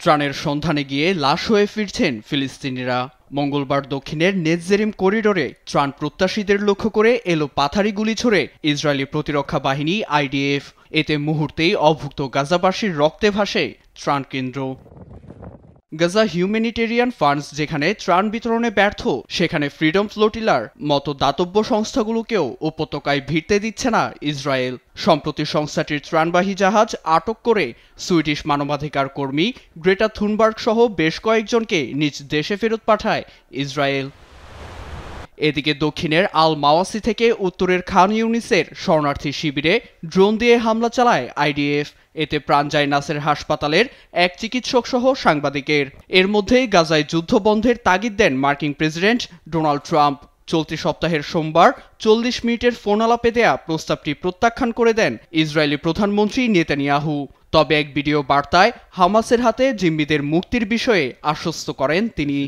ত্রাণের সন্ধানে গিয়ে লাশ হয়ে ফিরছেন ফিলিস্তিনিরা। মঙ্গলবার দক্ষিণের নেতজেরিম করিডোরে ত্রাণ প্রত্যাশীদের লক্ষ্য করে এলো পাথারি গুলি ছড়ে ইসরায়েলি প্রতিরক্ষা বাহিনী IDF। এতে মুহূর্তেই অভুক্ত গাজাবাসীর রক্তে ভাসে ত্রাণ কেন্দ্র। গাজা হিউম্যানিটেরিয়ান ফান্ডস যেখানে ত্রাণ বিতরণে ব্যর্থ, সেখানে ফ্রিডম ফ্লোটিলার মতো দাতব্য সংস্থাগুলোকেও উপত্যকায় ভিড়তে দিচ্ছে না ইসরায়েল। সম্প্রতি সংস্থাটির ত্রাণবাহী জাহাজ আটক করে সুইডিশ মানবাধিকার কর্মী গ্রেটা থুনবার্গ সহ বেশ কয়েকজনকে নিজ দেশে ফেরত পাঠায় ইসরায়েল। এদিকে দক্ষিণের আল মাওয়াসি থেকে উত্তরের খান ইউনিসের শরণার্থী শিবিরে ড্রোন দিয়ে হামলা চালায় IDF। এতে প্রাণ যায় নাসের হাসপাতালের এক চিকিৎসক সহ সাংবাদিকের। এর মধ্যেই গাজায় যুদ্ধ বন্ধের তাগিদ দেন মার্কিন প্রেসিডেন্ট ডোনাল্ড ট্রাম্প। চলতি সপ্তাহের সোমবার 40 মিনিটের ফোন আলাপে দেয়া প্রস্তাবটি প্রত্যাখ্যান করে দেন ইসরায়েলি প্রধানমন্ত্রী নেতানিয়াহু। তবে এক ভিডিও বার্তায় হামাসের হাতে জিম্মিদের মুক্তির বিষয়ে আশ্বস্ত করেন তিনি।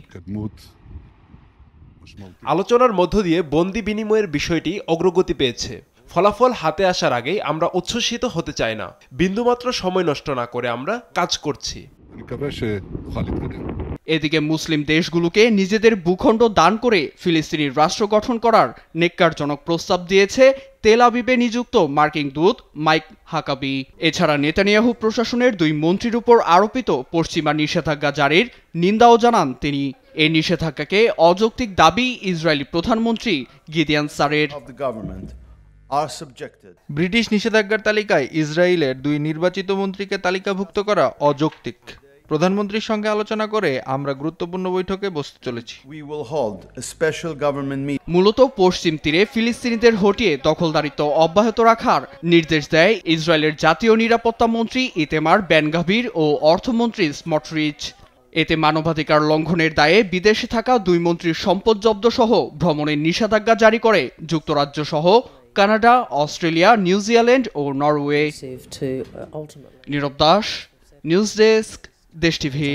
আলোচনার মধ্য দিয়ে বন্দি বিনিময়ের বিষয়টি অগ্রগতি পেয়েছে। ফলাফল হাতে আসার আগেই আমরা উচ্ছ্বসিত হতে চাই না। বিন্দুমাত্র সময় নষ্ট না করে আমরা কাজ করছি। এদিকে মুসলিম দেশগুলোকে নিজেদের ভূখণ্ড দান করে ফিলিস্তিনি রাষ্ট্র গঠন করার নেক্কারজনক প্রস্তাব দিয়েছে তেল আবিবে নিযুক্ত মার্কিন দূত মাইক হাকাবি। এছাড়া নেতানিয়াহু প্রশাসনের 2 মন্ত্রীর উপর আরোপিত পশ্চিমা নিষেধাজ্ঞা জারির নিন্দাও জানান তিনি। এই নিষেধাজ্ঞাকে অযৌক্তিক দাবি ইসরায়েলি প্রধানমন্ত্রী গিদিয়ান সারের। ব্রিটিশ নিষেধাজ্ঞার তালিকায় ইসরায়েলের 2 নির্বাচিত মন্ত্রীকে তালিকাভুক্ত করা অযৌক্তিক। প্রধানমন্ত্রীর সঙ্গে আলোচনা করে আমরা গুরুত্বপূর্ণ বৈঠকে বসতে চলেছি। মূলত পশ্চিম তীরে ফিলিস্তিনিদের হটিয়ে দখলদারিত্ব অব্যাহত রাখার নির্দেশ দেয় ইসরায়েলের জাতীয় নিরাপত্তা মন্ত্রী ইতেমার বেন-গাভির ও অর্থমন্ত্রী স্মটরিচ। এতে মানবাধিকার লঙ্ঘনের দায়ে বিদেশে থাকা 2 মন্ত্রীর সম্পদ জব্দ সহ ভ্রমণের নিষেধাজ্ঞা জারি করে যুক্তরাজ্য সহ কানাডা, অস্ট্রেলিয়া, নিউজিল্যান্ড ও নরওয়ে। নীরব দাস, নিউজ ডেস্ক, দেশ টিভি।